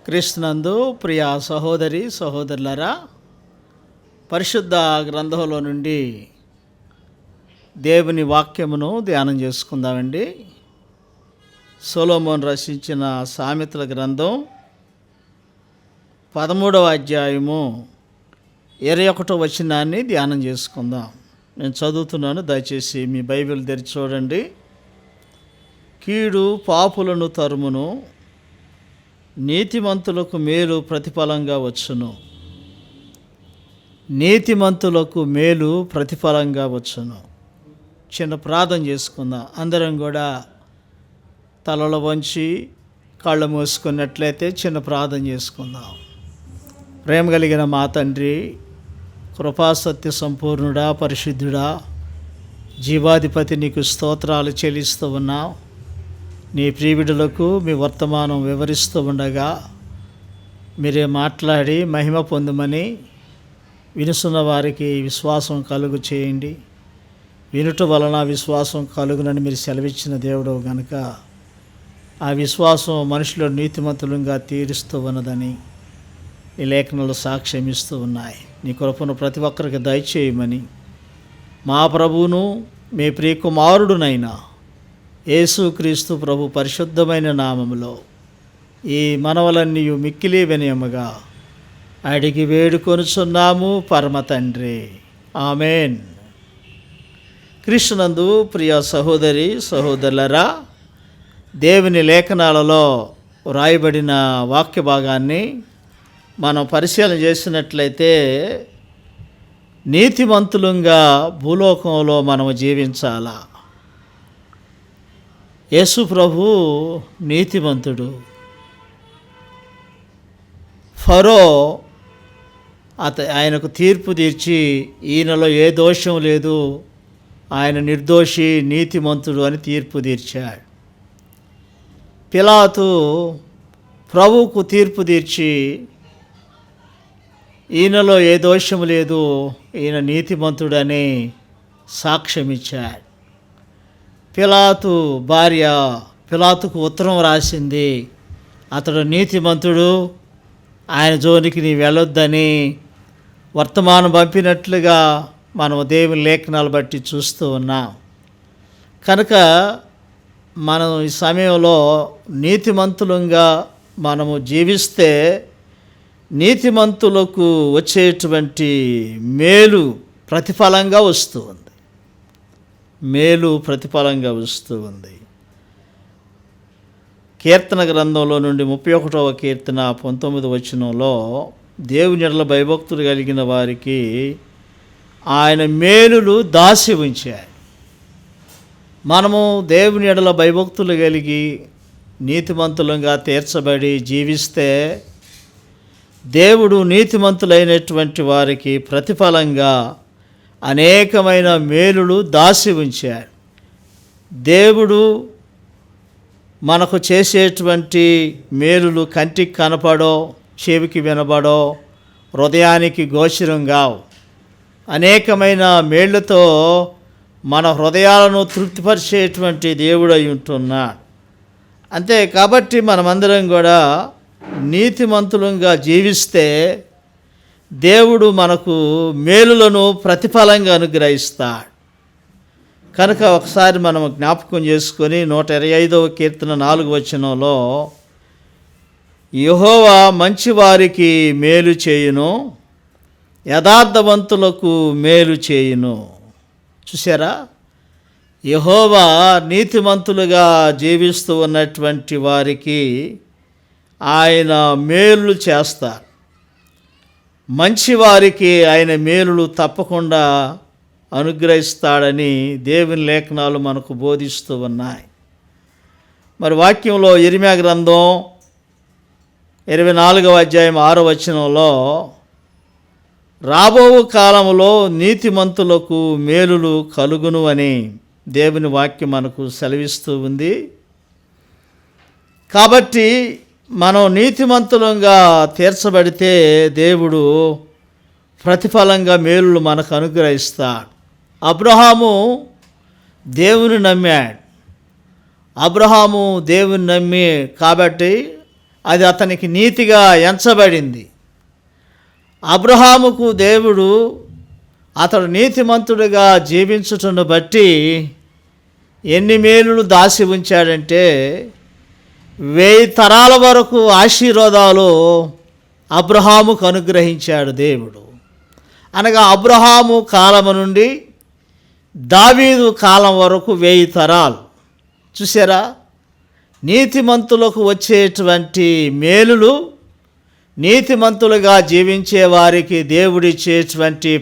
క్రీస్తునందు ప్రియ సహోదరి సహోదరులారా, పరిశుద్ధ గ్రంథంలో నుండి దేవుని వాక్యమును ధ్యానం చేసుకుందామండి. సొలొమోను రచించిన సామెతల గ్రంథం 13వ అధ్యాయము 21వ వచనాన్ని ధ్యానం చేసుకుందాం. నేను చదువుతున్నాను, దయచేసి మీ బైబిల్ తెరిచి చూడండి. కీడు పాపులను తరుమును, నీతిమంతులకు మేలు ప్రతిఫలంగా వచ్చును. నీతిమంతులకు మేలు ప్రతిఫలంగా వచ్చును. చిన్న ప్రార్థన చేసుకుందాం. అందరం కూడా తలలో వంచి కళ్ళు మూసుకున్నట్లయితే చిన్న ప్రార్థన చేసుకుందాం. ప్రేమ కలిగిన మా తండ్రి, కృపాసత్య సంపూర్ణుడా, పరిశుద్ధుడా, జీవాధిపతి, నీకు స్తోత్రాలు చెల్లిస్తూ ఉన్నాం. నీ ప్రియబిడ్డలకు మీ వర్తమానం వివరిస్తూ ఉండగా మీరే మాట్లాడి మహిమ పొందమని, వినుసున్న వారికి విశ్వాసం కలుగు చేయండి. వినుట వలన విశ్వాసం కలుగునని మీరు సెలవిచ్చిన దేవుడు గనుక ఆ విశ్వాసం మనుషులు నీతిమంతులుగా తీరుస్తూ ఉన్నదని ఈ లేఖనాలు సాక్ష్యం ఇస్తూ ఉన్నాయి. నీ కృపను ప్రతి ఒక్కరికి దయచేయమని మా ప్రభువును మీ ప్రియకుమారుడునైనా యేసుక్రీస్తు ప్రభు పరిశుద్ధమైన నామములో ఈ మనవలన్నీ మిక్కిలి వినయముగా అడిగి వేడుకొనుచున్నాము పరమ తండ్రి, ఆమెన్. క్రీస్తునందు ప్రియ సహోదరి సహోదరులరా, దేవుని లేఖనాలలో వ్రాయబడిన వాక్య భాగాన్ని మనం పరిశీలన చేసినట్లయితే నీతిమంతులంగా భూలోకంలో మనము జీవించాలా. యేసు ప్రభు నీతిమంతుడు. ఫరో ఆయనకు తీర్పు తీర్చి ఈయనలో ఏ దోషం లేదు, ఆయన నిర్దోషి, నీతిమంతుడు అని తీర్పు తీర్చాడు. పిలాతు ప్రభువుకు తీర్పు తీర్చి ఈయనలో ఏ దోషం లేదు, ఈయన నీతిమంతుడని సాక్ష్యం ఇచ్చాడు. పిలాతు భార్య పిలాతుకు ఉత్తరం రాసింది, అతడు నీతిమంతుడు, ఆయన జోలికి నీ వెళ్ళొద్దని వర్తమానం పంపినట్లుగా మనం దేవుని లేఖనాలు బట్టి చూస్తూ ఉన్నాం. కనుక మనం ఈ సమయంలో నీతిమంతులంగా మనము జీవిస్తే నీతిమంతులకు వచ్చేటువంటి మేలు ప్రతిఫలంగా వస్తూ ఉంది. మేలు ప్రతిఫలంగా వస్తూ ఉంది. కీర్తన గ్రంథంలో నుండి 31వ కీర్తన 19వ వచనంలో దేవుని ఎడల భయభక్తులు కలిగిన వారికి ఆయన మేలులు దాసి ఉంచాడు. మనము దేవుని ఎడల భయభక్తులు కలిగి నీతిమంతులంగా తీర్చబడి జీవిస్తే దేవుడు నీతిమంతులైనటువంటి వారికి ప్రతిఫలంగా అనేకమైన మేలులు దాసి ఉంచాడు. దేవుడు మనకు చేసేటువంటి మేలులు కంటికి కనపడో, చెవికి వినబడో, హృదయానికి గోచరం కావు. అనేకమైన మేళ్లతో మన హృదయాలను తృప్తిపరిచేటువంటి దేవుడు అయి ఉంటున్నాడు. అంతే కాబట్టి మనమందరం కూడా నీతిమంతులంగా జీవిస్తే దేవుడు మనకు మేలులను ప్రతిఫలంగా అనుగ్రహిస్తాడు. కనుక ఒకసారి మనం జ్ఞాపకం చేసుకొని 125వ కీర్తన 4వ వచనంలో యెహోవా మంచివారికి మేలు చేయును, యథార్థవంతులకు మేలు చేయును. చూసారా, యెహోవా నీతిమంతులుగా జీవిస్తూ ఉన్నటువంటి వారికి ఆయన మేలు చేస్తారు. మంచివారికి ఆయన మేలులు తప్పకుండా అనుగ్రహిస్తాడని దేవుని లేఖనాలు మనకు బోధిస్తూ ఉన్నాయి. మరి వాక్యంలో ఇర్మీయా గ్రంథం 24వ అధ్యాయం 6వ వచనంలో రాబో కాలంలో నీతిమంతులకు మేలులు కలుగును అని దేవుని వాక్యం మనకు సెలవిస్తూ ఉంది. కాబట్టి మనం నీతిమంతులంగా తీర్చబడితే దేవుడు ప్రతిఫలంగా మేలులు మనకు అనుగ్రహిస్తాడు. అబ్రహాము దేవుని నమ్మాడు. అబ్రహాము దేవుని నమ్మి కాబట్టి అది అతనికి నీతిగా ఎంచబడింది. అబ్రహాముకు దేవుడు అతడు నీతిమంతుడిగా జీవించుటను బట్టి ఎన్ని మేలులు దాచి ఉంచాడంటే 1000 తరాల వరకు ఆశీర్వాదాలు అబ్రహాముకు అనుగ్రహించాడు దేవుడు. అనగా అబ్రహాము కాలము నుండి దావీదు కాలం వరకు 1000 తరాలు. చూసారా, నీతిమంతులకు వచ్చేటువంటి మేలులు, నీతిమంతులుగా జీవించే వారికి దేవుడిచ్చేటువంటి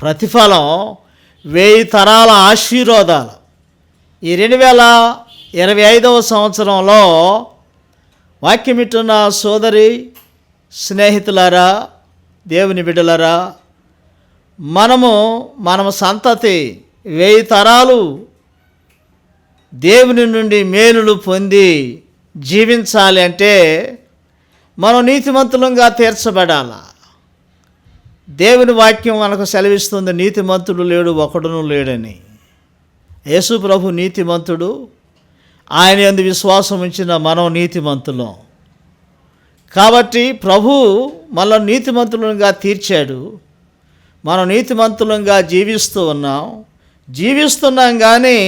ప్రతిఫలం 1000 తరాల ఆశీర్వాదాలు. ఈ 2025వ సంవత్సరంలో వాక్యమిట్టున్న సోదరి స్నేహితులారా, దేవుని బిడ్డలారా, మనము సంతతి 1000 తరాలు దేవుని నుండి మేలులు పొంది జీవించాలి అంటే మనం నీతిమంతులంగా తీర్చబడాలి. దేవుని వాక్యం మనకు సెలవిస్తుంది, నీతిమంతుడు లేడు, ఒకడును లేడని. యేసు ప్రభు నీతిమంతుడు, ఆయన యందు విశ్వాసం ఉంచిన మనం నీతిమంతులం. కాబట్టి ప్రభు మనల్ని నీతిమంతులంగా తీర్చాడు. మనం నీతిమంతులంగా జీవిస్తున్నాం కానీ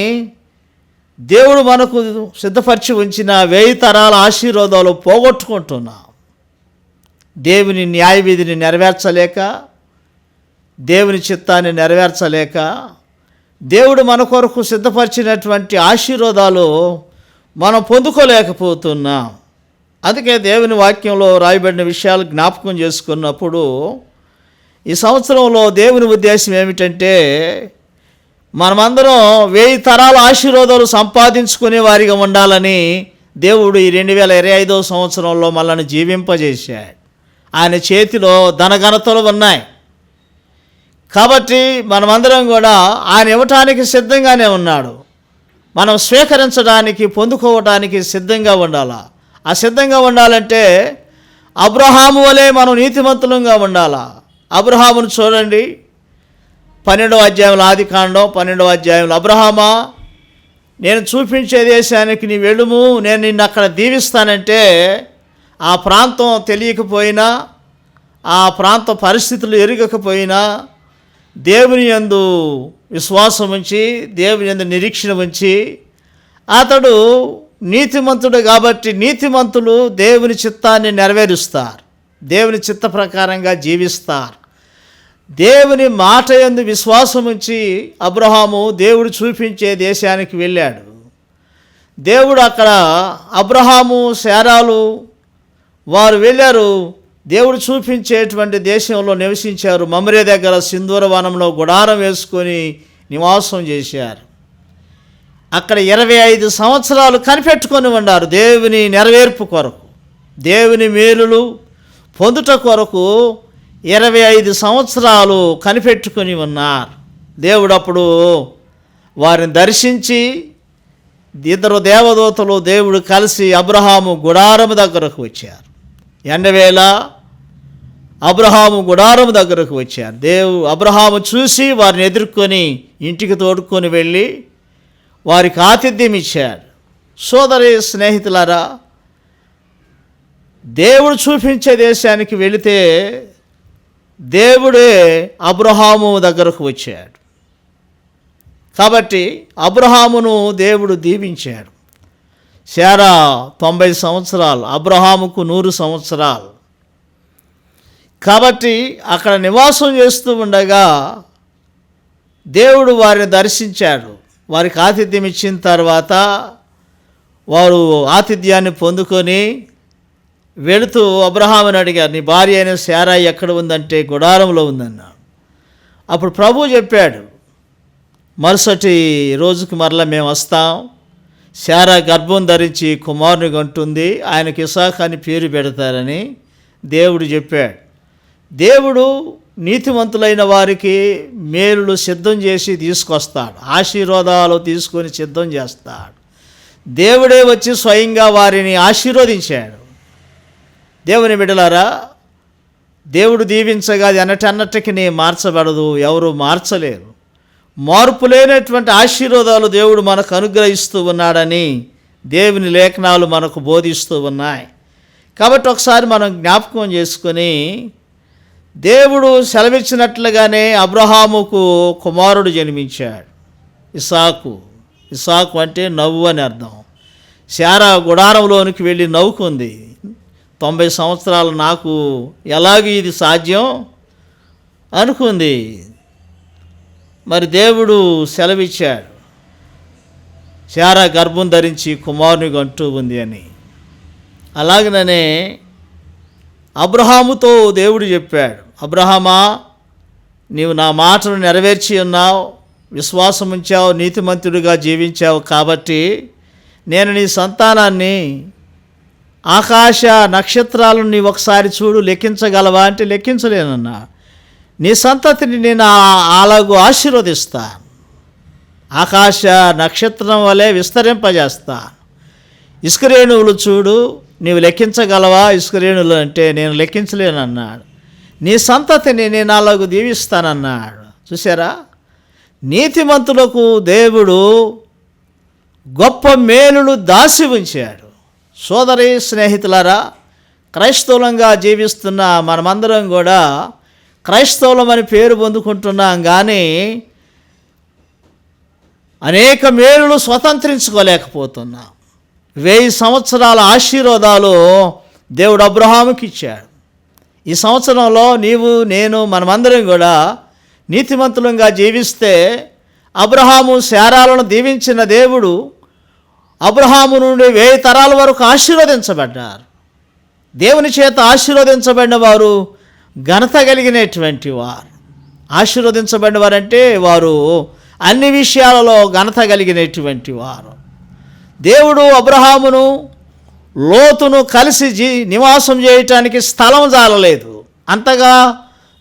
దేవుడు మనకు సిద్ధపరిచి ఉంచిన 1000 తరాల ఆశీర్వాదాలు పోగొట్టుకుంటున్నాం. దేవుని న్యాయవిధిని నెరవేర్చలేక, దేవుని చిత్తాన్ని నెరవేర్చలేక, దేవుడు మన కొరకు సిద్ధపరిచినటువంటి ఆశీర్వాదాలు మనం పొందుకోలేకపోతున్నాం. అందుకే దేవుని వాక్యంలో రాయబడిన విషయాలు జ్ఞాపకం చేసుకున్నప్పుడు ఈ సంవత్సరంలో దేవుని ఉద్దేశం ఏమిటంటే మనమందరం 1000 తరాల ఆశీర్వాదాలు సంపాదించుకునే వారిగా ఉండాలని దేవుడు ఈ 2025వ సంవత్సరంలో మనల్ని జీవింపజేశాడు. ఆయన చేతిలో ధనఘనతలు ఉన్నాయి. కాబట్టి మనమందరం కూడా ఆయన ఇవ్వటానికి సిద్ధంగానే ఉన్నాడు. మనం స్వీకరించడానికి, పొందుకోవడానికి సిద్ధంగా ఉండాలా. ఆ సిద్ధంగా ఉండాలంటే అబ్రహాము వలె మనం నీతిమంతులంగా ఉండాలా. అబ్రహామును చూడండి, 12వ అధ్యాయంలో, ఆదికాండం 12వ అధ్యాయంలో, అబ్రహామా, నేను చూపించే దేశానికి నీ వెళ్ళుము, నేను నిన్ను అక్కడ దీవిస్తానంటే ఆ ప్రాంతం తెలియకపోయినా, ఆ ప్రాంత పరిస్థితులు ఎరగకపోయినా దేవుని యందు విశ్వాసం ఉంచి, దేవుని యందు నిరీక్షణ ఉంచి, అతడు నీతిమంతుడు కాబట్టి నీతిమంతులు దేవుని చిత్తాన్ని నెరవేరుస్తారు, దేవుని చిత్త ప్రకారంగా జీవిస్తారు. దేవుని మాట యందు విశ్వాసం ఉంచి అబ్రహాము దేవుడు చూపించే దేశానికి వెళ్ళాడు. దేవుడు అక్కడ అబ్రహాము, శారాలు వారు వెళ్ళారు. దేవుడు చూపించేటువంటి దేశంలో నివసించారు. మమ్రే దగ్గర సింధూర వనంలో గుడారం వేసుకొని నివాసం చేశారు. అక్కడ 25 సంవత్సరాలు కనిపెట్టుకొని ఉన్నారు దేవుని నెరవేర్పు కొరకు, దేవుని మేలులు పొందుట కొరకు 25 సంవత్సరాలు కనిపెట్టుకొని ఉన్నారు. దేవుడు అప్పుడు వారిని దర్శించి, ఇద్దరు దేవదూతలు దేవుడు కలిసి అబ్రహాము గుడారము దగ్గరకు వచ్చారు. ఎండవేళ అబ్రహాము గుడారము దగ్గరకు వచ్చారు. అబ్రహాము చూసి వారిని ఎదుర్కొని ఇంటికి తోడుకొని వెళ్ళి వారికి ఆతిథ్యం ఇచ్చాడు. సోదరి స్నేహితులారా, దేవుడు చూపించే దేశానికి వెళితే దేవుడే అబ్రహాము దగ్గరకు వచ్చాడు. కాబట్టి అబ్రహామును దేవుడు దీవించాడు. శారా 90 సంవత్సరాలు, అబ్రహాముకు 100 సంవత్సరాలు. కాబట్టి అక్కడ నివాసం చేస్తూ ఉండగా దేవుడు వారిని దర్శించాడు. వారికి ఆతిథ్యం ఇచ్చిన తర్వాత వారు ఆతిథ్యాన్ని పొందుకొని వెళుతూ అబ్రహాముని అడిగారు, నీ భార్య అయిన శారా ఎక్కడ ఉందంటే గుడారంలో ఉందన్నాడు. అప్పుడు ప్రభువు చెప్పాడు, మరుసటి రోజుకి మరలా మేము వస్తాం, శారా గర్భం ధరించి కుమారుని కంటుంది, ఆయనకి ఇసాక్ అని పేరు పెడతారని దేవుడు చెప్పాడు. దేవుడు నీతిమంతులైన వారికి మేలులు సిద్ధం చేసి తీసుకొస్తాడు, ఆశీర్వాదాలు తీసుకొని సిద్ధం చేస్తాడు. దేవుడే వచ్చి స్వయంగా వారిని ఆశీర్వదించాడు. దేవుని బిడ్డలారా, దేవుడు దీవించగా అది అన్నట్టకి మార్చబడదు, ఎవరు మార్చలేరు. మార్పు లేనటువంటి ఆశీర్వాదాలు దేవుడు మనకు అనుగ్రహిస్తూ ఉన్నాడని దేవుని లేఖనాలు మనకు బోధిస్తూ ఉన్నాయి. కాబట్టి ఒకసారి మనం జ్ఞాపకం చేసుకొని, దేవుడు సెలవిచ్చినట్లుగానే అబ్రహాముకు కుమారుడు జన్మించాడు, ఇస్సాకు. ఇస్సాకు అంటే నవ్వు అని అర్థం. శారా గుడారంలోనికి వెళ్ళి నవ్వుకుంది, 90 సంవత్సరాలు నాకు ఎలాగూ ఇది సాధ్యం అనుకుంది. మరి దేవుడు సెలవిచ్చాడు, శారా గర్భం ధరించి కుమారుని కంటూ ఉంది అని. అలాగనే అబ్రహాముతో దేవుడు చెప్పాడు, అబ్రహామా, నీవు నా మాటను నెరవేర్చి ఉన్నావు, విశ్వాసం ఉంచావు, నీతిమంతుడిగా జీవించావు, కాబట్టి నేను నీ సంతానాన్ని, ఆకాశ నక్షత్రాలను నీ ఒకసారి చూడు, లెక్కించగలవా అంటే లెక్కించలేనన్నా. నీ సంతతిని నేను అలాగూ ఆశీర్వదిస్తాను, ఆకాశ నక్షత్రం వలె విస్తరింపజేస్తాను. ఇసుకరేణువులు చూడు, నీవు లెక్కించగలవా ఇసుకరేణువులు అంటే నేను లెక్కించలేనన్నాడు. నీ సంతతిని నేను అలాగూ దీవిస్తానన్నాడు. చూసారా, నీతిమంతులకు దేవుడు గొప్ప మేలులు దాసి ఉంచాడు. సోదరి స్నేహితులారా, క్రైస్తవులంగా జీవిస్తున్న మనమందరం కూడా క్రైస్తవులం అని పేరు పొందుకుంటున్నాం, కానీ అనేక మేలులు స్వతంత్రించుకోలేకపోతున్నాం. 1000 సంవత్సరాల ఆశీర్వాదాలు దేవుడు అబ్రహాముకి ఇచ్చాడు. ఈ సంవత్సరంలో నీవు, నేను, మనమందరం కూడా నీతిమంతులంగా జీవిస్తే, అబ్రహాము శారాలను దీవించిన దేవుడు అబ్రహాము నుండి 1000 తరాల వరకు ఆశీర్వదించబడ్డారు. దేవుని చేత ఆశీర్వదించబడిన వారు ఘనత కలిగినటువంటి వారు. ఆశీర్వదించబడిన వారంటే వారు అన్ని విషయాలలో ఘనత కలిగినటువంటి వారు. దేవుడు అబ్రహామును, లోతును కలిసి నివాసం చేయటానికి స్థలం జాలలేదు. అంతగా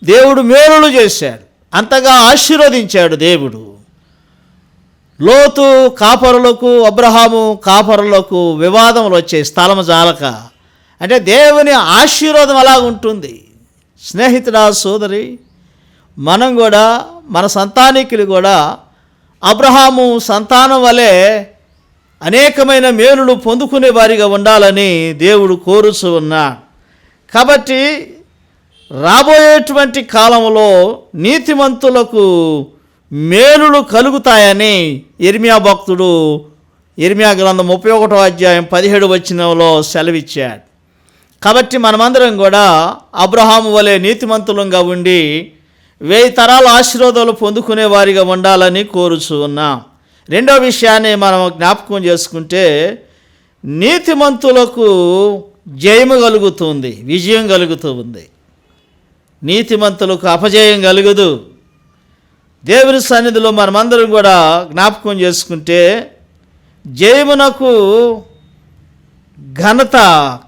దేవుడు మేలులు చేశాడు, అంతగా ఆశీర్వదించాడు దేవుడు. లోతు కాపరులకు, అబ్రహాము కాపరులకు వివాదములు వచ్చాయి స్థలం జాలక. అంటే దేవుని ఆశీర్వాదం అలా ఉంటుంది. స్నేహితుడా, సోదరి, మనం కూడా, మన సంతానికులు కూడా అబ్రహాము సంతానం వలె అనేకమైన మేలులు పొందుకునే వారిగా ఉండాలని దేవుడు కోరుచు ఉన్నాడు. కాబట్టి రాబోయేటువంటి కాలంలో నీతిమంతులకు మేలులు కలుగుతాయని ఇర్మియా భక్తుడు ఇర్మియా గ్రంథం 31వ అధ్యాయం 17వ వచనంలో సెలవిచ్చాడు. కాబట్టి మనమందరం కూడా అబ్రహాము వలె నీతిమంతులంగా ఉండి 1000 తరాల ఆశీర్వాదాలు పొందుకునే వారిగా ఉండాలని కోరుచు ఉన్నాం. రెండో విషయాన్ని మనం జ్ఞాపకం చేసుకుంటే, నీతిమంతులకు జయము కలుగుతుంది, విజయం కలుగుతూ ఉంది. నీతిమంతులకు అపజయం కలుగదు. దేవుని సన్నిధిలో మనమందరం కూడా జ్ఞాపకం చేసుకుంటే, జయమునకు ఘనత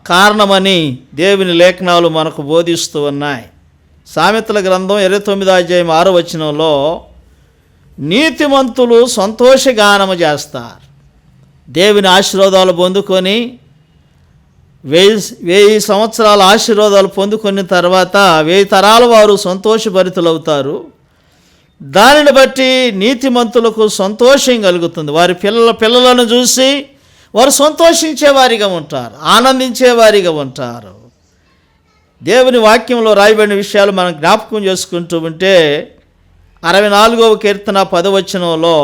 కారణమని దేవుని లేఖనాలు మనకు బోధిస్తూ ఉన్నాయి. సామెతల గ్రంథం 29వ అధ్యాయం 6వ వచనంలో, నీతిమంతులు సంతోషగానము చేస్తారు. దేవుని ఆశీర్వాదాలు పొందుకొని 1000 సంవత్సరాల ఆశీర్వాదాలు పొందుకున్న తర్వాత 1000 తరాల వారు సంతోషభరితులవుతారు. దానిని బట్టి నీతిమంతులకు సంతోషం కలుగుతుంది. వారి పిల్లలను చూసి వారు సంతోషించేవారిగా ఉంటారు, ఆనందించేవారిగా ఉంటారు. దేవుని వాక్యంలో రాయబడిన విషయాలు మనం జ్ఞాపకం చేసుకుంటూ ఉంటే, 64వ కీర్తన 10వ వచనంలో,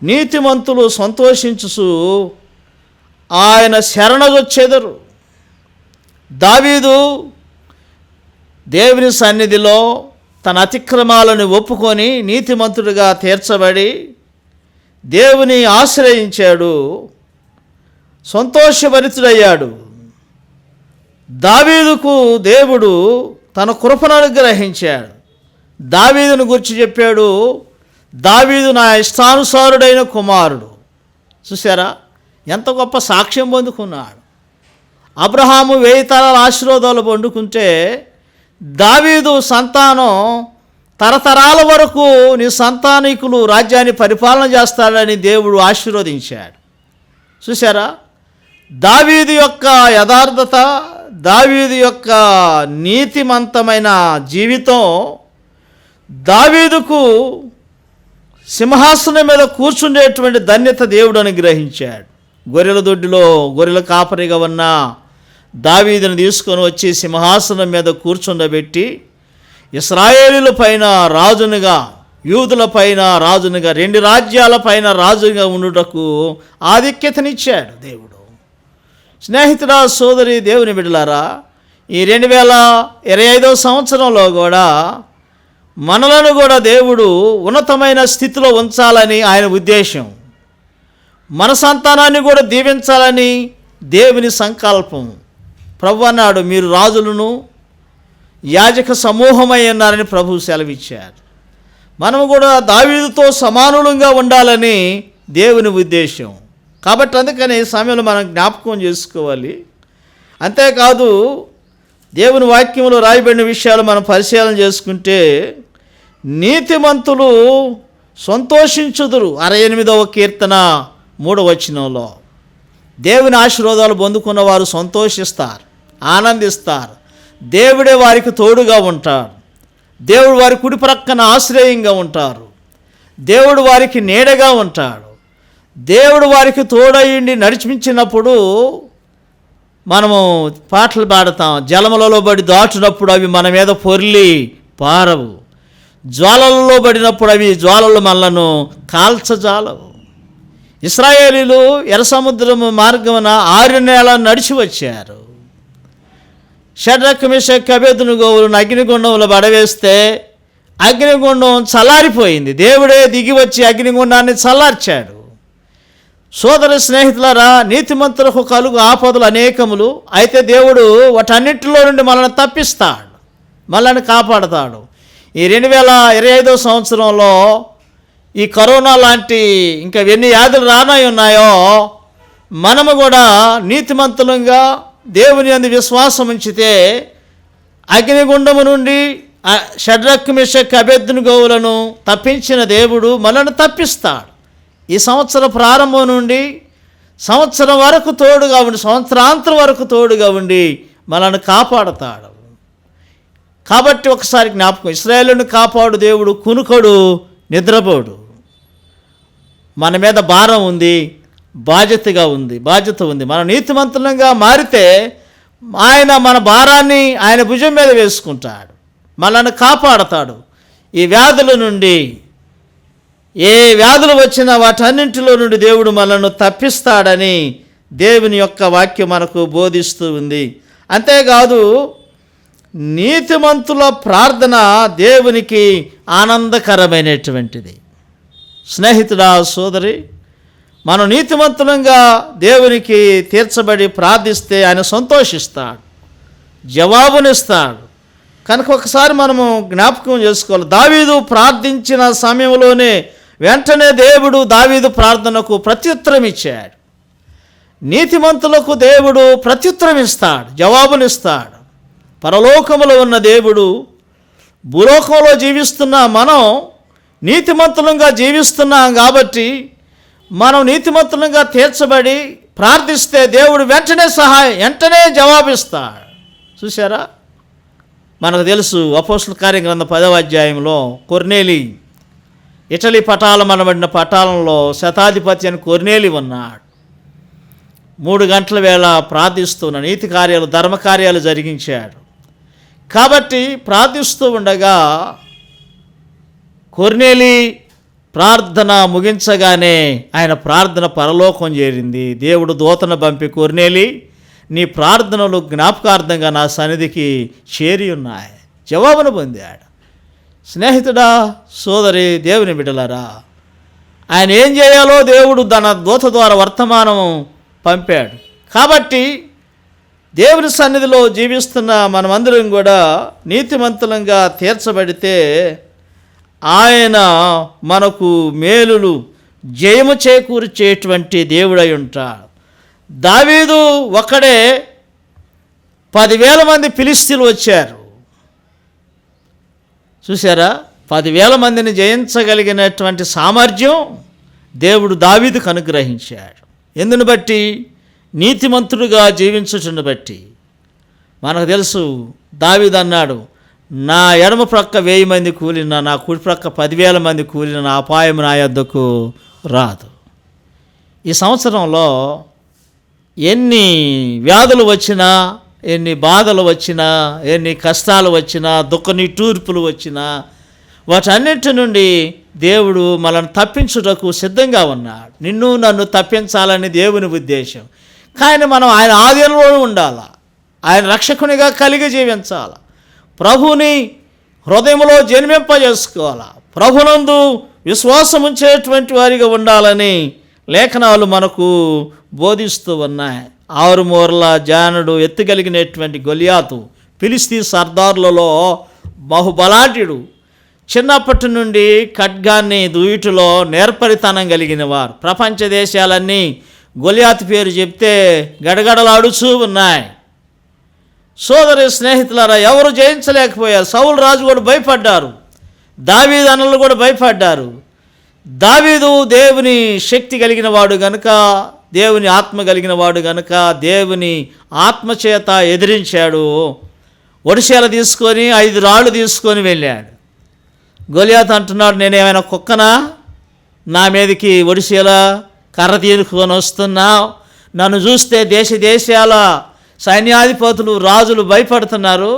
నీతిమంతులు సంతోషించుచు ఆయన శరణొచ్చెదరు. దావీదు దేవుని సన్నిధిలో తన అతిక్రమాలను ఒప్పుకొని నీతిమంతుడిగా తీర్చబడి దేవుని ఆశ్రయించాడు, సంతోషభరితుడయ్యాడు. దావీదుకు దేవుడు తన కృపను అనుగ్రహించాడు. దావీదును గురించి చెప్పాడు, దావీదు నా ఇష్టానుసారుడైన కుమారుడు. చూసారా, ఎంత గొప్ప సాక్ష్యం పొందుకున్నాడు. అబ్రహాము 1000 తరాల ఆశీర్వాదాలు పొందుకుంటే, దావీదు సంతానం తరతరాల వరకు నీ సంతానికులు రాజ్యాన్ని పరిపాలన చేస్తాడని దేవుడు ఆశీర్వదించాడు. చూసారా, దావీదు యొక్క యథార్థత, దావీదు యొక్క నీతిమంతమైన జీవితం దావీదుకు సింహాసనం మీద కూర్చుండేటువంటి ధన్యత దేవుడు అనుగ్రహించాడు. గొర్రెల దొడ్డిలో గొర్రెల కాపరిగా ఉన్న దావీదును తీసుకొని వచ్చి సింహాసనం మీద కూర్చుండబెట్టి ఇశ్రాయేలీయుల పైన రాజునుగా, యూదుల పైన రాజునుగా, 2 రాజ్యాల పైన రాజుగా ఉండుటకు ఆధిక్యతనిచ్చాడు దేవుడు. స్నేహితుడా, సోదరి, దేవుని బిడ్డలారా, ఈ 2025వ సంవత్సరంలో కూడా మనలను కూడా దేవుడు ఉన్నతమైన స్థితిలో ఉంచాలని ఆయన ఉద్దేశం. మన సంతానాన్ని కూడా దీవించాలని దేవుని సంకల్పం. ప్రభు అన్నాడు, మీరు రాజులను యాజక సమూహమై ఉన్నారని ప్రభు సెలవిచ్చారు. మనము కూడా దావీదుతో సమానులంగా ఉండాలని దేవుని ఉద్దేశం. కాబట్టి అందుకని ఈ సమయంలో మనం జ్ఞాపకం చేసుకోవాలి. అంతేకాదు, దేవుని వాక్యంలో రాయబడిన విషయాలు మనం పరిశీలన చేసుకుంటే, నీతిమంతులు సంతోషించుదురు, 68వ కీర్తన 3వ వచనంలో. దేవుని ఆశీర్వాదాలు పొందుకున్న వారు సంతోషిస్తారు, ఆనందిస్తారు. దేవుడే వారికి తోడుగా ఉంటాడు. దేవుడు వారి కుడి ప్రక్కన ఆశ్రయంగా ఉంటారు. దేవుడు వారికి నీడగా ఉంటాడు. దేవుడు వారికి తోడయిండి నడిపించినప్పుడు మనము పాటలు పాడతాం. జలములలో పడి దాటునప్పుడు అవి మన మీద పొర్లి పారవు, జ్వాలలలో పడినప్పుడు అవి జ్వాలలు మనలను కాల్చజాలవు. ఇశ్రాయేలీయులు ఎర్ర సముద్రము మార్గమున 6 నెలలు నడిచి వచ్చారు. షడ్రక్, మెషక్, అబేద్నెగోవులను అగ్నిగుండంలో పడవేస్తే అగ్నిగుండం చల్లారిపోయింది. దేవుడే దిగి వచ్చి అగ్నిగుండాన్ని చల్లార్చాడు. సోదర స్నేహితులారా, నీతిమంతులకు కలుగు ఆపదలు అనేకములు. అయితే దేవుడు వాటన్నిటిలో నుండి మనల్ని తప్పిస్తాడు, మనల్ని కాపాడతాడు. ఈ 2025వ సంవత్సరంలో ఈ కరోనా లాంటి ఇంకా ఎన్ని వ్యాధులు రానై ఉన్నాయో, మనము కూడా నీతిమంతులంగా దేవుని యందు విశ్వాసం ఉంచితే అగ్నిగుండము నుండి షడ్రక్, మెషక్, అబేద్నెగోవులను తప్పించిన దేవుడు మనల్ని తప్పిస్తాడు. ఈ సంవత్సర ప్రారంభం నుండి సంవత్సరం వరకు తోడుగా ఉండి, సంవత్సరాంతం వరకు తోడుగా ఉండి మనల్ని కాపాడతాడు. కాబట్టి ఒకసారి జ్ఞాపకం, ఇశ్రాయేలును కాపాడు దేవుడు, కునుకడు, నిద్రపోడు. మన మీద భారం ఉంది, బాధ్యత ఉంది. మన నీతిమంతులంగా మారితే ఆయన మన భారాన్ని ఆయన భుజం మీద వేసుకుంటాడు, మనల్ని కాపాడతాడు. ఈ వ్యాధుల నుండి, ఏ వ్యాధులు వచ్చినా వాటన్నింటిలో నుండి దేవుడు మనల్ని తప్పిస్తాడని దేవుని యొక్క వాక్యం మనకు బోధిస్తూ ఉంది. అంతేకాదు, నీతిమంతుల ప్రార్థన దేవునికి ఆనందకరమైనటువంటిది. స్నేహితుడా, సోదరి, మనం నీతిమంతులంగా దేవునికి తీర్చబడి ప్రార్థిస్తే ఆయన సంతోషిస్తాడు, జవాబునిస్తాడు. కనుక ఒకసారి మనము జ్ఞాపకం చేసుకోవాలి. దావీదు ప్రార్థించిన సమయంలోనే వెంటనే దేవుడు దావీదు ప్రార్థనకు ప్రత్యుత్తరం ఇచ్చాడు. నీతిమంతులకు దేవుడు ప్రత్యుత్తరం ఇస్తాడు, జవాబునిస్తాడు. పరలోకములో ఉన్న దేవుడు, భూలోకంలో జీవిస్తున్న మనం నీతిమంతులంగా జీవిస్తున్నాం కాబట్టి మనం నీతిమంతులంగా తీర్చబడి ప్రార్థిస్తే దేవుడు వెంటనే జవాబిస్తాడు. చూసారా, మనకు తెలుసు అపోస్తలుల కార్యగ్రంథం 10వ అధ్యాయంలో కొర్నేలి, ఇటలీ పటాలం అనబడిన పటాలంలో శతాధిపతి అని కొర్నేలి ఉన్నాడు. 3 గంటల వేళ ప్రార్థిస్తున్న నీతి కార్యాలు, ధర్మకార్యాలు జరిగించాడు. కాబట్టి ప్రార్థిస్తూ ఉండగా కొర్నేలి ప్రార్థన ముగించగానే ఆయన ప్రార్థన పరలోకం చేరింది. దేవుడు దూతను పంపి, కొర్నేలి, నీ ప్రార్థనలు జ్ఞాపకార్థంగా నా సన్నిధికి చేరి ఉన్నాయి, జవాబును పొందాడు. స్నేహితుడా, సోదరి, దేవుని బిడ్డలారా, ఆయన ఏం చేయాలో దేవుడు తన దూత ద్వారా వర్తమానం పంపాడు. కాబట్టి దేవుని సన్నిధిలో జీవిస్తున్న మనమందరం కూడా నీతిమంతులంగా తీర్చబడితే ఆయన మనకు మేలులు, జయము చేకూర్చేటువంటి దేవుడై ఉంటాడు. దావీదు ఒక్కడే 10,000 మంది ఫిలిష్తీయులు వచ్చారు. చూసారా, 10,000 మందిని జయించగలిగినటువంటి సామర్థ్యం దేవుడు దావీదుకు అనుగ్రహించాడు. ఎందును బట్టి? నీతిమంతుడుగా జీవించుచుండు బట్టి. మనకు తెలుసు, దావీదు అన్నాడు, నా ఎడమ ప్రక్క 1000 మంది కూలినా, నా కుడి ప్రక్క 10,000 మంది కూలినా నా అపాయం నా యొద్దకు రాదు. ఈ సంవత్సరంలో ఎన్ని వ్యాధులు వచ్చినా, ఎన్ని బాధలు వచ్చినా, ఎన్ని కష్టాలు వచ్చినా, దుఃఖ నిట్టూర్పులు వచ్చినా, వాటన్నిటి నుండి దేవుడు మనల్ని తప్పించుటకు సిద్ధంగా ఉన్నాడు. నిన్ను నన్ను తప్పించాలని దేవుని ఉద్దేశం. కానీ మనం ఆయన ఆధీనంలో ఉండాలి, ఆయన రక్షకునిగా కలిగి జీవించాలి, ప్రభుని హృదయంలో జన్మింపజేసుకోవాలి, ప్రభునందు విశ్వాసం ఉంచేటువంటి వారిగా ఉండాలని లేఖనాలు మనకు బోధిస్తూ ఉన్నాయి. 6 మూరల జానుడు ఎత్తుగలిగినటువంటి గొలియాతు ఫిలిస్తీ సర్దారులలో బహుబలాఢ్యుడు. చిన్నప్పటి నుండి ఖడ్గాన్ని దూయుటిలో నేర్పరితనం కలిగిన వారు. ప్రపంచ దేశాలన్నీ గొలియాతు పేరు చెప్తే గడగడలాడుచూ ఉన్నాయి. సోదరి స్నేహితులారా, ఎవరు జయించలేకపోయారు. సౌలు రాజు కూడా భయపడ్డారు, దావీదు అన్నలు కూడా భయపడ్డారు. దావీదు దేవుని శక్తి కలిగిన వాడు గనుక, దేవుని ఆత్మ కలిగిన వాడు గనుక దేవుని ఆత్మచేత ఎదిరించాడు. ఒడిశాల తీసుకొని 5 రాళ్ళు తీసుకొని వెళ్ళాడు. గొలియాతు అంటున్నాడు, నేనేమైనా కుక్కనా, నా మీదకి ఒడిశాల కర్ర తీసుకొని వస్తున్నావు? నన్ను చూస్తే దేశాల సైన్యాధిపతులు రాజులు భయపడుతున్నారు,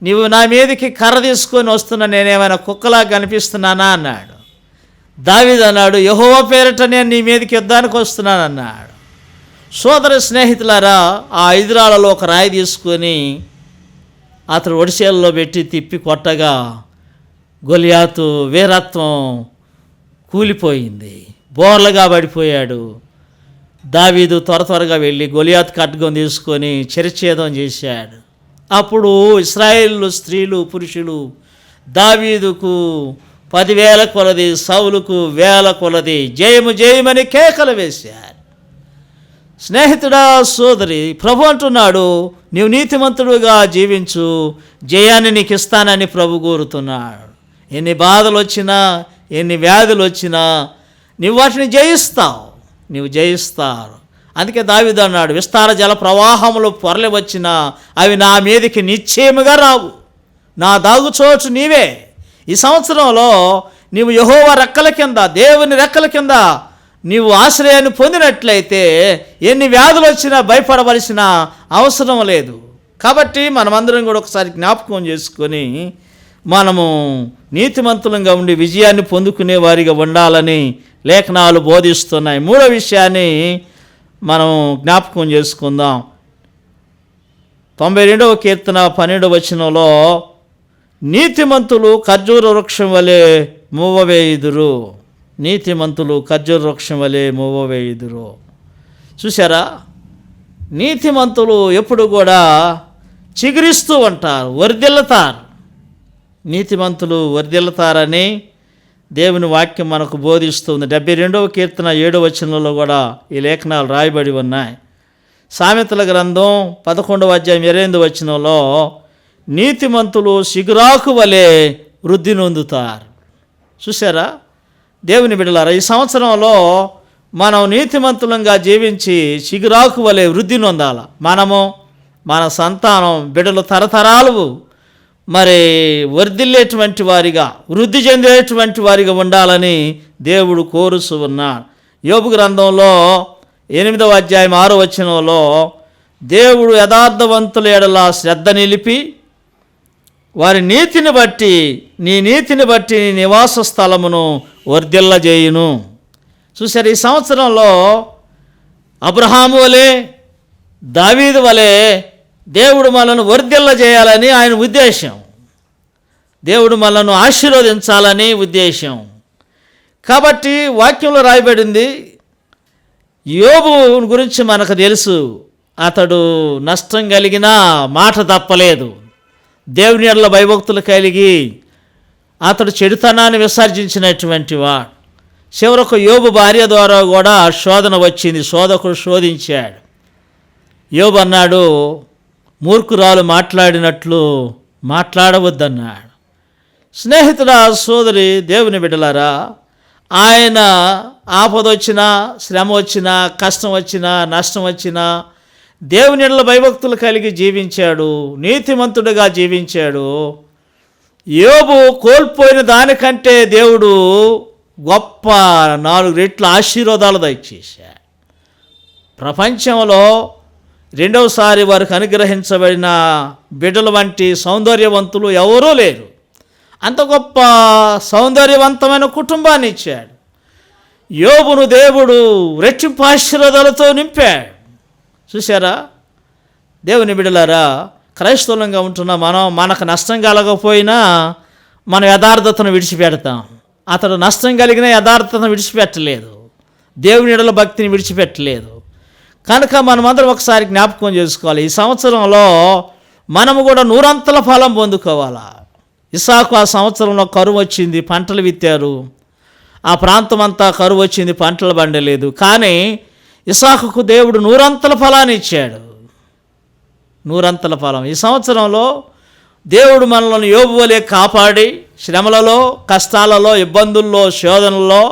నీవు నా మీదకి కర్ర తీసుకొని వస్తున్నా, నేనేమైనా కుక్కలా కనిపిస్తున్నానా అన్నాడు. దావీదు అన్నాడు, యెహోవా పేరిట నేను నీ మీదకి యుద్ధానికి వస్తున్నానన్నాడు. సోదర స్నేహితులారా, ఆ 5 రాళ్ళలో ఒక రాయి తీసుకొని అతడు ఒడిశాలలో పెట్టి తిప్పి కొట్టగా గొలియాతు వీరత్వం కూలిపోయింది, బోర్లగా పడిపోయాడు. దావీదు త్వరగా వెళ్ళి గొలియాతు ఖడ్గం తీసుకొని చిరఛేదం చేశాడు. అప్పుడు ఇశ్రాయేలు స్త్రీలు పురుషులు దావీదుకు 10,000 కొలది, సౌలుకు 1,000 కొలది జయము జయమని కేకలు వేశారు. స్నేహితుడా, సోదరి, ప్రభు అంటున్నాడు, నీవు నీతిమంతుడుగా జీవించు, జయాన్ని నీకు ఇస్తానని ప్రభు కోరుతున్నాడు. ఎన్ని బాధలు వచ్చినా, ఎన్ని వ్యాధులు వచ్చినా నీవు వాటిని జయిస్తావు, నీవు జయిస్తారు. అందుకే దావీదు అన్నాడు, విస్తార జల ప్రవాహములు పొరలి వచ్చినా అవి నా మీదకి నిశ్చయముగా రావు, నా దాగుచోటు నీవే. ఈ సంవత్సరంలో నీవు యెహోవా రెక్కల కింద, దేవుని రెక్కల కింద నీవు ఆశ్రయాన్ని పొందినట్లయితే ఎన్ని వ్యాధులు వచ్చినా భయపడవలసిన అవసరం లేదు. కాబట్టి మనమందరం కూడా ఒకసారి జ్ఞాపకం చేసుకొని మనము నీతిమంతులంగా ఉండి విజయాన్ని పొందుకునే వారిగా ఉండాలని లేఖనాలు బోధిస్తున్నాయి. 3వ విషయాన్ని మనం జ్ఞాపకం చేసుకుందాం. 92వ కీర్తన 12వ వచనంలో, నీతిమంతులు ఖర్జూర వృక్షం వలె మూవవేయుదురు, నీతిమంతులు ఖర్జూర వృక్షం వలె మూవవేయుదురు. చూసారా, నీతిమంతులు ఎప్పుడు కూడా చిగురిస్తూ ఉంటారు, వర్ధిల్లుతారు. నీతిమంతులు వర్ధిల్లుతారని దేవుని వాక్యం మనకు బోధిస్తుంది. 72వ కీర్తన 7వ వచనంలో కూడా ఈ లేఖనాలు రాయబడి ఉన్నాయి. సామెతల గ్రంథం 11వ అధ్యాయం 28వ వచనంలో, నీతిమంతులు సిగురాకు వలె వృద్ధి నొందుతారు. చూసారా దేవుని బిడ్డలారా, ఈ సంవత్సరంలో మనం నీతిమంతులంగా జీవించి సిగురాకు వలె వృద్ధి నొందాల. మనము, మన సంతానం, బిడ్డలు తరతరాలు మరి వర్ధిల్లేటువంటి వారిగా, వృద్ధి చెందేటువంటి వారిగా ఉండాలని దేవుడు కోరుతూ ఉన్నాడు. యోబు గ్రంథంలో 8వ అధ్యాయం 6వ వచనంలో, దేవుడు యథార్థవంతుల ఎడల శ్రద్ధ నిలిపి వారి నీతిని బట్టి, నీ నీతిని బట్టి నీ నివాస స్థలమును వర్ధిల్లజేయును. చూసారు, ఈ సంవత్సరంలో అబ్రహాము వలె, దావీదు వలె దేవుడు మనల్ని వర్ధిల్లజేయాలని ఆయన ఉద్దేశం, దేవుడు మనల్ని ఆశీర్వదించాలని ఉద్దేశం. కాబట్టి వాక్యంలో రాయబడింది, యోబు గురించి మనకు తెలుసు, అతడు నష్టం కలిగినా మాట తప్పలేదు, దేవుని యెడల భయభక్తులు కలిగి అతడు చెడుతనాన్ని విసర్జించినటువంటి వాడు. చివరకు యోబు భార్య ద్వారా కూడా శోధన వచ్చింది, శోధకుడు శోధించాడు. యోబు అన్నాడు, మూర్ఖురాలు మాట్లాడినట్లు మాట్లాడవద్దన్నాడు. స్నేహితుడా, సోదరి, దేవుని బిడ్డలారా, ఆయన ఆపదొచ్చినా, శ్రమ వచ్చినా, కష్టం వచ్చినా, నష్టం వచ్చినా దేవుని యెడల భయభక్తులు కలిగి జీవించాడు, నీతిమంతుడిగా జీవించాడు. యోబు కోల్పోయిన దానికంటే దేవుడు గొప్ప 4 రెట్ల ఆశీర్వాదాలు దయచేశాడు. ప్రపంచంలో రెండవసారి వారికి అనుగ్రహించబడిన బిడ్డల వంటి సౌందర్యవంతులు ఎవరూ లేరు. అంత గొప్ప సౌందర్యవంతమైన కుటుంబాన్ని ఇచ్చాడు. యోబును దేవుడు రెట్టింపు ఆశీర్వాదాలతో నింపాడు. చూశారా దేవుని బిడ్డలారా, క్రైస్తవులంగా ఉంటున్న మనకు నష్టం కలగకపోయినా మనం యథార్థతను విడిచిపెడతాం. అతడు నష్టం కలిగిన యథార్థతను విడిచిపెట్టలేదు, దేవుని ఎడల భక్తిని విడిచిపెట్టలేదు. కనుక మనమందరం ఒకసారి జ్ఞాపకం చేసుకోవాలి, ఈ సంవత్సరంలో మనము కూడా 100 ఫలం పొందుకోవాలా. ఇస్సాకు ఆ సంవత్సరంలో కరువు వచ్చింది, పంటలు విత్తారు, ఆ ప్రాంతం అంతా కరువు వచ్చింది, పంటలు పండలేదు. కానీ ఇస్సాకుకు దేవుడు 100 ఫలాన్ని ఇచ్చాడు. 100 ఫలం. ఈ సంవత్సరంలో దేవుడు మనల్ని యోబు వలె కాపాడి, శ్రమలలో, కష్టాలలో, ఇబ్బందుల్లో, శోధనల్లో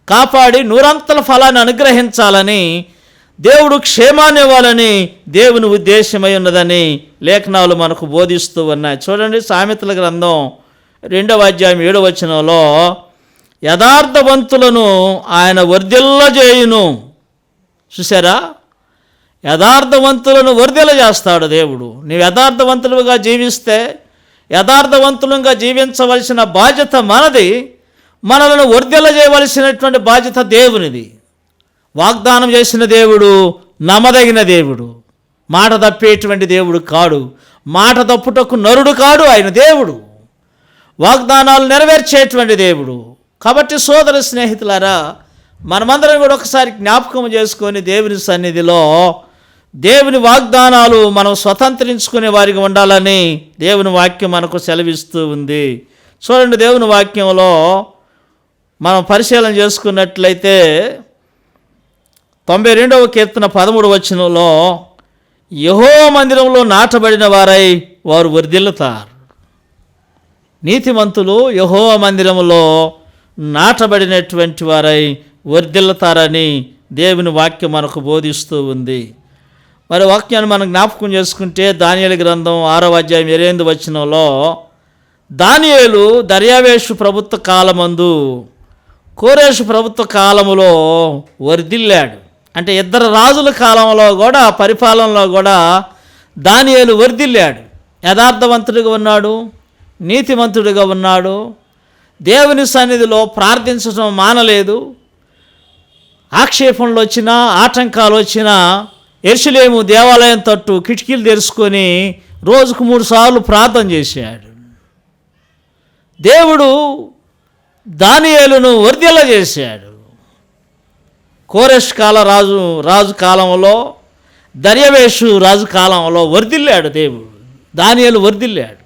కాపాడి 100 ఫలాన్ని అనుగ్రహించాలని, దేవుడు క్షేమాన్ని ఇవ్వాలని దేవుని ఉద్దేశమై ఉన్నదని లేఖనాలు మనకు బోధిస్తూ ఉన్నాయి. చూడండి, సామెతల గ్రంథం 2వ అధ్యాయం 7వ వచనంలో, యథార్థవంతులను ఆయన వర్ధిల్లజేయును. చూసారా, యథార్థవంతులను వర్ధిల్ల చేస్తాడు దేవుడు. నీవు యథార్థవంతులుగా జీవిస్తే, యథార్థవంతులుగా జీవించవలసిన బాధ్యత మనది. మనలను వర్ధిల్ల చేయవలసినటువంటి బాధ్యత దేవునిది. వాగ్దానం చేసిన దేవుడు నమ్మదగిన దేవుడు, మాట తప్పేటువంటి దేవుడు కాడు, మాట తప్పుటకు నరుడు కాడు. ఆయన దేవుడు, వాగ్దానాలు నెరవేర్చేటువంటి దేవుడు. కాబట్టి సోదర స్నేహితులారా, మనమందరం కూడా ఒకసారి జ్ఞాపకం చేసుకొని దేవుని సన్నిధిలో దేవుని వాగ్దానాలు మనం స్వతంత్రించుకునే వారికి ఉండాలని దేవుని వాక్యం మనకు సెలవిస్తూ ఉంది. చూడండి, దేవుని వాక్యంలో మనం పరిశీలన చేసుకున్నట్లయితే 92వ కీర్తన 13వ వచనంలో, యెహోవా మందిరంలో నాటబడిన వారై వారు వర్ధిల్లుతారు. నీతిమంతులు యెహోవా మందిరంలో నాటబడినటువంటి వారై వర్ధిల్లుతారని దేవుని వాక్యం మనకు బోధిస్తూ ఉంది. మరి వాక్యాన్ని మనం జ్ఞాపకం చేసుకుంటే దానియేలు గ్రంథం 6వ అధ్యాయం 28వ వచనంలో, దానియేలు దర్యావేషు ప్రభుత్వ కాలమందు కోరేషు ప్రభుత్వ కాలములో వర్ధిల్లాడు. అంటే ఇద్దరు రాజుల కాలంలో కూడా, పరిపాలనలో కూడా దానియేలు వర్ధిల్లాడు. యథార్థవంతుడిగా ఉన్నాడు, నీతిమంతుడిగా ఉన్నాడు, దేవుని సన్నిధిలో ప్రార్థించడం మానలేదు. ఆక్షేపణలు వచ్చినా, ఆటంకాలు వచ్చినా యెరూషలేము దేవాలయం తట్టు కిటికీలు తెరుచుకొని రోజుకు 3 సార్లు ప్రార్థన చేశాడు. దేవుడు దానియేలును వర్ధిల్ల చేశాడు. కోరెష్ రాజు కాలంలో, దర్యావేషు రాజు కాలంలో వర్ధిల్లాడు దేవుడు, దానియేలు వర్ధిల్లాడు.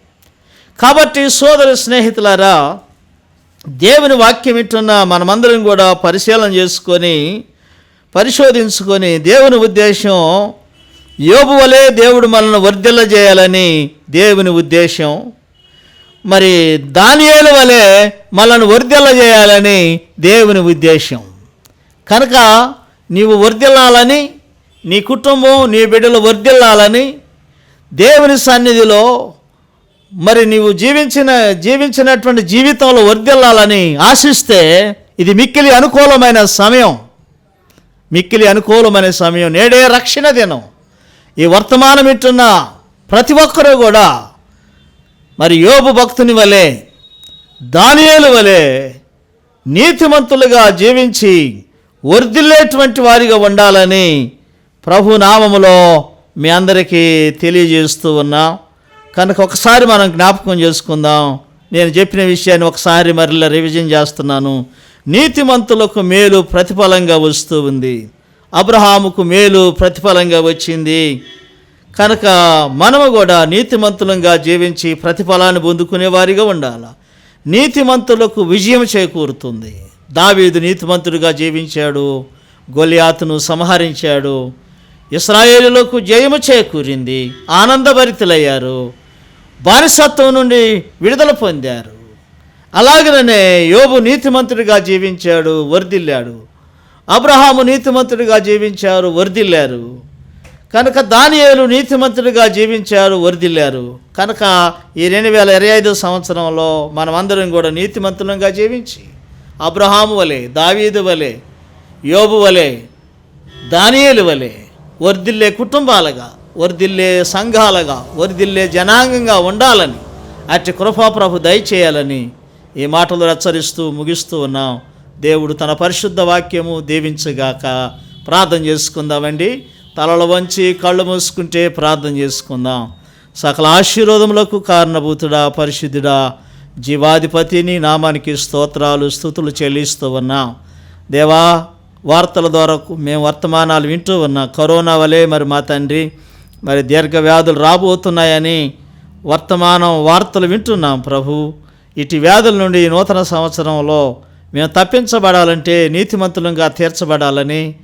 కాబట్టి సోదర స్నేహితులారా, దేవుని వాక్యం వింటున్న మనమందరం కూడా పరిశీలన చేసుకొని, పరిశోధించుకొని, దేవుని ఉద్దేశం యోబు వలె దేవుడు మనల్ని వర్ధిల్ల చేయాలని దేవుని ఉద్దేశం, మరి దానియేలు వలె మనల్ని వర్ధిల్ల చేయాలని దేవుని ఉద్దేశం. కనుక నీవు వర్ధిల్లాలని, నీ కుటుంబం, నీ బిడ్డలు వర్ధిల్లాలని దేవుని సన్నిధిలో మరి నీవు జీవించినటువంటి జీవితంలో వర్ధిల్లాలని ఆశిస్తే ఇది మిక్కిలి అనుకూలమైన సమయం. నేడే రక్షణ దినం. ఈ వర్తమానం ఇట్టున్న ప్రతి ఒక్కరూ కూడా మరి యోబు భక్తుని వలె, దానియేలు వలె నీతిమంతులుగా జీవించి వర్ధిల్లేటువంటి వారిగా ఉండాలని ప్రభు నామములో మీ అందరికీ తెలియజేస్తూ ఉన్నాం. కనుక ఒకసారి మనం జ్ఞాపకం చేసుకుందాం. నేను చెప్పిన విషయాన్ని ఒకసారి మరలా రివిజన్ చేస్తున్నాను. నీతిమంతులకు మేలు ప్రతిఫలంగా వస్తూ ఉంది. అబ్రహాముకు మేలు ప్రతిఫలంగా వచ్చింది. కనుక మనము కూడా నీతిమంతులంగా జీవించి ప్రతిఫలాన్ని పొందుకునే వారిగా ఉండాలి. నీతిమంతులకు విజయం చేకూరుతుంది. దావీదు నీతిమంతుడిగా జీవించాడు, గొలియాతును సంహరించాడు, ఇశ్రాయేలులకు జయము చేకూరింది, ఆనందభరితులయ్యారు, బానిసత్వం నుండి విడుదల పొందారు. అలాగనే యోబు నీతిమంతుడిగా జీవించాడు, వర్ధిల్లాడు. అబ్రహాము నీతిమంతుడిగా జీవించారు, వర్ధిల్లారు. కనుక దానియేలు నీతిమంతుడిగా జీవించారు, వర్ధిల్లారు. కనుక ఈ 2025 సంవత్సరంలో మనమందరం కూడా నీతిమంతులంగా జీవించి అబ్రహాము వలె, దావీదు వలె, యోబు వలె, దానియేలు వలె వర్ధిల్లే కుటుంబాలుగా, వర్ధిల్లే సంఘాలుగా, వర్ధిల్లే జనాంగంగా ఉండాలని అట్టి కృపా ప్రభు దయచేయాలని ఈ మాటలు హెచ్చరిస్తూ ముగిస్తూ ఉన్నాం. దేవుడు తన పరిశుద్ధ వాక్యము దీవించగాక. ప్రార్థన చేసుకుందామండి. తలలు వంచి కళ్ళు మూసుకుంటే ప్రార్థన చేసుకుందాం. సకల ఆశీర్వాదములకు కారణభూతుడా, పరిశుద్ధుడా, జీవాధిపతిని నామానికి స్తోత్రాలు స్తుతులు చెల్లిస్తూ ఉన్నాం. దేవా, వార్తల ద్వారా మేము వర్తమానాలు వింటూ ఉన్నాం. కరోనా వలె మా తండ్రి దీర్ఘ వ్యాధులు రాబోతున్నాయని వార్తలు వింటున్నాం ప్రభు. ఇటు వ్యాధుల నుండి ఈ నూతన సంవత్సరంలో మేము తప్పించబడాలంటే నీతిమంతులంగా తీర్చబడాలని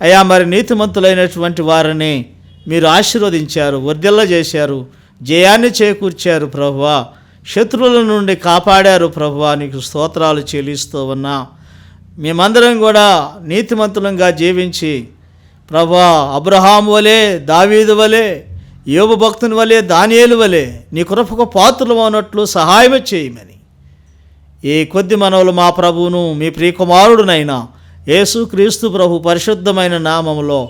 అయ్యా, నీతిమంతులైనటువంటి వారిని మీరు ఆశీర్వదించారు, వర్ధిల్ల చేశారు, జయాన్ని చేకూర్చారు ప్రభువా. శత్రువుల నుండి కాపాడారు ప్రభువా. నీకు స్తోత్రాలు చెల్లిస్తూ ఉన్నాం. మేమందరం కూడా నీతిమంతులంగా జీవించి ప్రభువా, అబ్రహాము వలె, దావీదు వలె, యోబు భక్తుని వలె, దానియేలు వలె నీ కృపకు పాత్రలు అన్నట్లు సహాయం చేయమని ఈ కొద్ది మనవులు మా ప్రభువును మీ ప్రియకుమారుడునైనా యేసుక్రీస్తు ప్రభు పరిశుద్ధమైన నామములో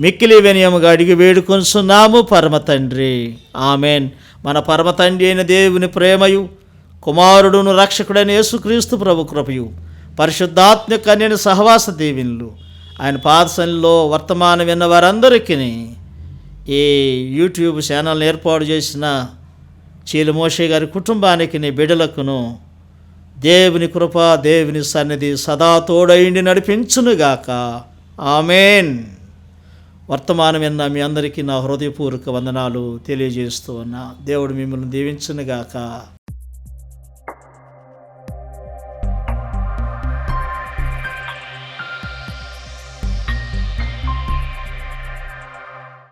మిక్కిలి వినయముగా అడిగి వేడుకొంచున్నాము పరమ తండ్రి. ఆమెన్. మన పరమ తండ్రి అయిన దేవుని ప్రేమయు, కుమారుడును రక్షకుడైన యేసుక్రీస్తు ప్రభు కృపయు, పరిశుద్ధాత్మ కన్యని సహవాస దీవెనలు ఆయన పాదసన్నిలో వర్తమానం విన్న వారందరికీ, ఈ యూట్యూబ్ ఛానల్ని ఏర్పాటు చేసిన చీలు మోషే గారి కుటుంబానికి, నీ బిడ్డలకును దేవుని కృప, దేవుని సన్నిధి సదా తోడైండి నడిపించునుగాక. ఆమెన్. వర్తమానం విన్న మీ అందరికీ నా హృదయపూర్వక వందనాలు తెలియజేస్తూ ఉన్నా. దేవుడు మిమ్మల్ని దీవించునుగాక.